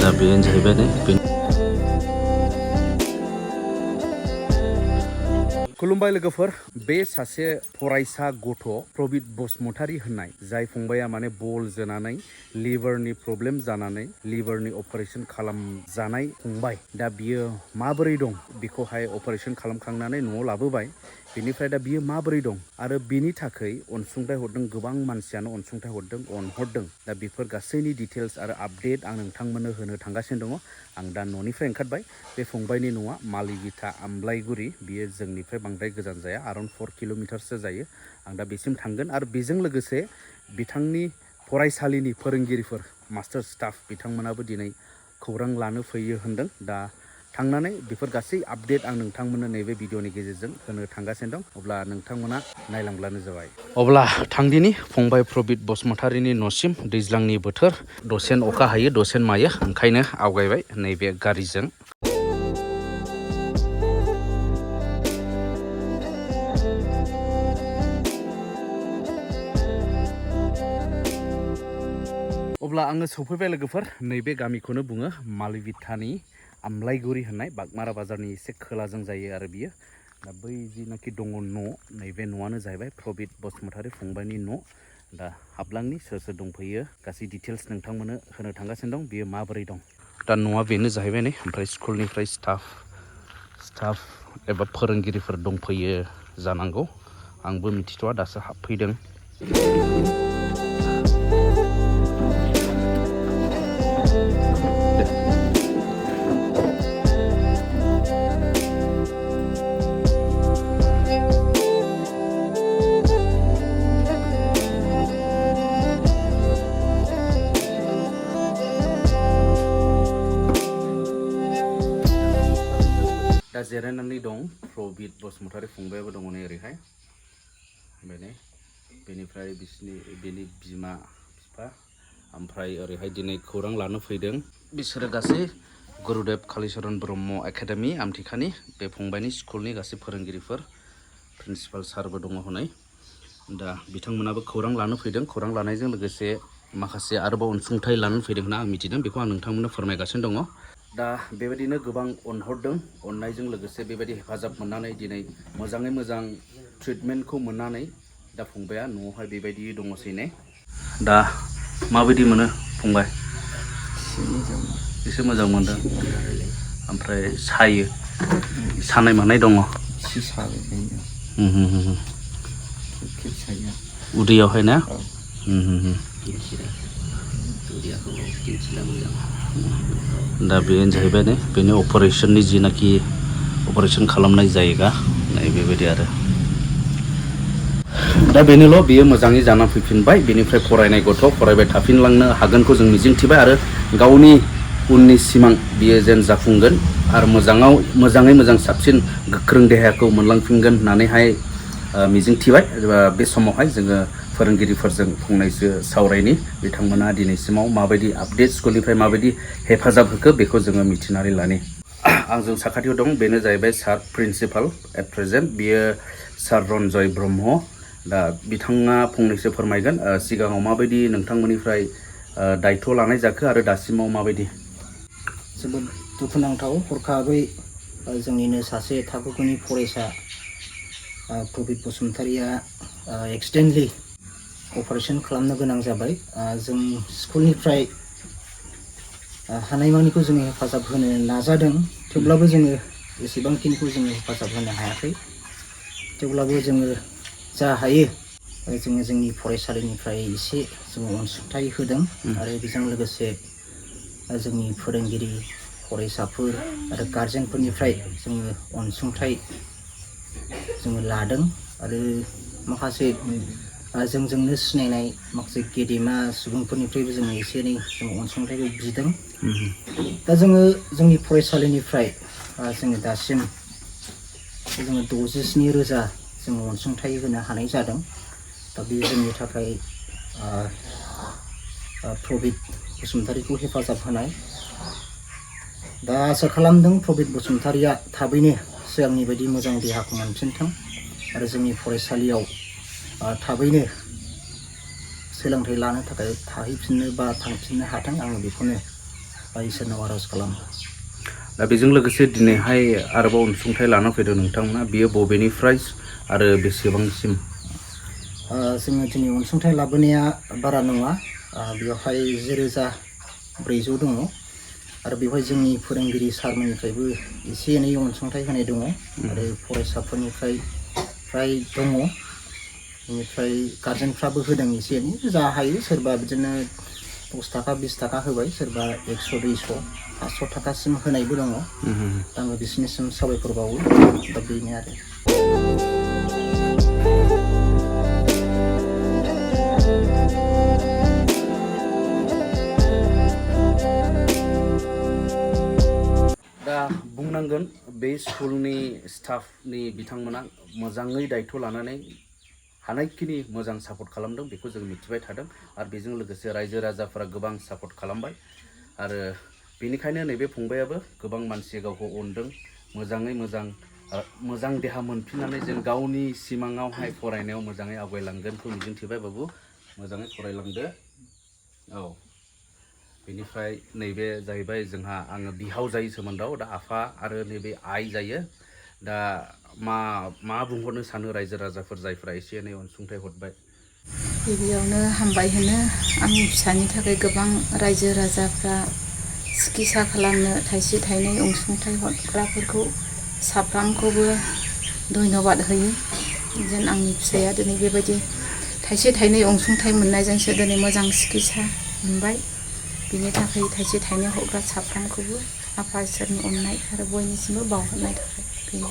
दा बेनो जाहैबाय नै खुलुमबाय लोगोफोर बे सासे फरायसा गथ' प्रबित बसुमतारी होननाय जाय फंबाया माने बल जोनानै लिभारनि प्रब्लेम जानानै लिभारनि अपारेशन खालामजानाय फंबाय दा बियो माबोरै दं बेखौहाय अपारेशन खालामखांनानै न'आव लाबोबाय बेनिफ्राय दा बियो माबोरै दं आरो बिनि थाखाय अनसुंथाइ हरदों गोबां मानसियानो अनसुंथाइ हरदों अनहरदों दा बेफोर गासैनि डिटेल्स आरो आपडेट आं नोंथांमोननो होनो थांगासिनो दङ आं दा न'निफ्राय ओंखारबाय बे फंबायनि न'आ मालिबिथा आमलाइगुरि बियो जोंनिफ्राय बांद्राय गोजान जाया अराउन्ड 4 किल'मिटारसो जायो आं दा बेसिम थांगोन आरो बेजों लोगोसे बिथांनि फरायसालिनि फोरोंगिरिफोर मास्टार स्टाफ बिथांमोनाबो दिनै खौरां लानो फैयो होनदों दा थांनानै बेफोर गासै आपडेट आं नोंथांमोननो नैबे भिडिअनि गेजेरजों होनो थांगासिनो दं अब्ला नोंथांमोना नायलांब्लानो जाबाय अब्ला थांदिनि फंबाय प्रबित बसुमतारीनि न'सिम दैज्लांनि बोथोर दसेन अखा हायो दसेन मायो ओंखायनो आवगायबाय नैबे गारिजों अब्ला आङो सफैबाय लोगोफोर नैबे गामिखौनो बुङो मालिबिथानि आमलाइगुरि होननाय बागमारा बाजारनि एसे खोलाजों जायो आरो बियो दा बै जिनाखि दङ न' नैबे न'आनो जाहैबाय प्रबित बसुमतारी फंबायनि न' दा हाबलांनि सोर सोर दंफैयो गासै डिटेल्स नोंथांमोननो होनो थांगासिनो दं बियो माबोरै दं दा न'आ बेनो जाहैबाय नै ओमफ्राय स्कुलनिफ्राय स्टाफ एबा फोरोंगिरिफोर दंफैयो जानांगौ आंबो मिथिथ'वा दासो हाबफैदों दा जिरायनानै दं प्रबित बसुमतारी फंबायाबो दङ नै ओरैहाय बेनिफ्राय बेनि बिमा बिफा ओमफ्राय ओरैहाय दिनै खौरां लानो फैदों बिसोरो गासै गुरुदेब कालिचरन ब्रह्म एकाडेमि आमथिखानि बे फंबायनि स्कुलनि गासै फोरोंगिरिफोर प्रिन्सिपाल सारबो दङ हनै दा बिथांमोनाबो खौरां लानो फैदों खौरां लानायजों लोगोसे माखासे आरोबाव अनसुंथाइ लानो फैदों होनना आं मिथिदों बेखौ आं नोंथांमोननो फोरमायगासिनो दङ दा बेबायदिनो गोबां अनहरदों अननायजों लोगोसे बेबायदि हेफाजाब मोननानै दिनै मोजाङै मोजां ट्रिटमेन्टखौ मोननानै दा फंबाया न'आवहाय बेबायदि दङसै ने दा माबायदि मोनो फंबाय एसे मोजां मोनदों ओमफ्राय सायो सानाय मानाय दङ उदैयावहाय ना दा बेनो जाहैबाय नै बेनि अपारेशननि जिनाखि अपारेशन खालामनाय जायगा नै बेबायदि आरो दा बेनोल' बियो मोजाङै जानानै फैफिनबाय बेनिफ्राय फरायनाय गथ' फरायबाय थाफिनलांनो हागोनखौ जों मिजिंथिबाय आरो गावनि उननि सिमां बियो जेन जाफुंगोन आरो मोजाङै मोजां साबसिन गोख्रों देहाखौ मोनलांफिनगोन होननानैहाय मिजिंथिबाय बे समावहाय जोङो फोरोंगिरिफोरजों फंनैसो सावरायनि बिथांमोना दिनैसिमाव माबायदि आपडेट स्कुलनिफ्राय माबायदि हेफाजाब होखो बेखौ जोङो मिथिनानै लानि आंजों साखाथियाव दं बेनो जाहैबाय सार प्रिन्सिपाल एट प्रेजेन्ट बियो सार रन्जय ब्रह्म दा बिथाङा फंनैसो फोरमायगोन सिगाङाव माबायदि नोंथांमोननिफ्राय दायथ' लानाय जाखो आरो दासिमाव माबायदि जोबोद दुखुनांथाव हरखाबै जोंनिनो सासे थाखो 9नि फरायसा प्रबित बसुमतारीया एक्सिडेन्टलि अपारेशन खालामनो गोनां जाबाय जों स्कुलनिफ्राय हानायमानिखौ जोङो हेफाजाब होनो नाजादों थेवब्लाबो जोङो एसेबांखिनिखौ जोङो हेफाजाब होनो हायाखै थेवब्लाबो जोङो जा हायो जोङो जोंनि फरायसालिनिफ्राय एसे जोङो अनसुंथाइ होदों आरो बेजों लोगोसे जोंनि फोरोंगिरि फरायसाफोर आरो गार्जेनफोरनिफ्राय जोङो अनसुंथाइ जोङो लादों आरो माखासे जोंजोंनो सिनायनाय माखासे गेदेमा सुबुंफोरनिफ्रायबो जोङो एसे एनै जों अनसुंथाइखौ बिदों दा जोङो जोंनि फरायसालिनिफ्राय जोङो दासिम जोङो 67,000 जोङो अनसुंथाइ होनो हानाय जादों दा बे जोंनि थाखाय प्रबित बसुमतारीखौ हेफाजाब होनाय दा आसा खालामदों प्रबित बसुमतारीया थाबैनो सिगांनि बायदि मोजां देहाखौ मोनफिनथों आरो जोंनि फरायसालियाव थाबैनो सोलोंथाइ लानो थाखाय थाहैफिननो बा थांफिननो हाथों आङो बेखौनो बा इसोरनाव आर'ज खालामो। दा बेजों लोगोसे दिनैहाय आरोबाव अनसुंथाइ लाना फैदों नोंथांमोना, बियो बबेनिफ्राय आरो बेसेबांसिम? जोङो दिनै अनसुंथाइ लाबोनाया बारा नङा, बेवहाय 1400 दङ आरो बेवहाय जोंनि फोरोंगिरि सारमोननिफ्रायबो एसे एनै अनसुंथाइ होनाय दङ आरो फरायसाफोरनिफ्राय फ्राय दङ, बेनिफ्राय गार्जेनफ्राबो होदों एसे एनै जा हायो, सोरबा बिदिनो 10 थाखा 20 थाखा होबाय, सोरबा 100 200 500 थाखासिम होनायबो दङ। दा आङो बिसोरनिसिम साबायखर बावो। दा बेनो आरो। दा बुंनांगोन बे स्कुलनि स्टाफनि बिथांमोना मोजाङै दायथ' लानानै हानायखिनि मोजां सापर्ट खालामदों, बेखौ जों मिथिबाय थादों आरो बेजों लोगोसे रायजो राजाफोरा गोबां सापर्ट खालामबाय आरो बेनिखायनो नैबे फंबायाबो गोबां मानसि गावखौ अनदों, मोजाङै मोजां देहा मोनफिननानै जों गावनि सिमाङावहाय फरायनायाव मोजाङै आवगायलांगोनखौ मिजिंथिबाय। बाबु मोजाङै फरायलांदो। औ, बेनिफ्राय नैबे जाहैबाय जोंहा आङो बिहाव जायो सोमोन्दोआव, दा आफा आरो नैबे आइ जायो। दा मा बुंहरनो सानो रायजो राजाफोर जायफ्रा एसे एनै अनसुंथाइ हरबाय? गिबियावनो हामबाय होनो, आंनि फिसानि थाखाय गोबां रायजो राजाफ्रा सिकित्सा खालामनो थाइसे थाइनै अनसुंथाइ हरग्राफोरखौ साफ्रामखौबो धन्यबाद होयो। जेन आंनि फिसाया दिनै बेबायदि थाइसे थाइनै अनसुंथाइ मोननायजोंसो दिनै मोजां सिकित्सा मोनबाय। बिनि थाखाय थाइसे थाइनै हरग्रा साफ्रोमखौबो आफा इसोरनि अननाय आरो बयनिसिमबो बावहरनाय थाबाय। बेनो।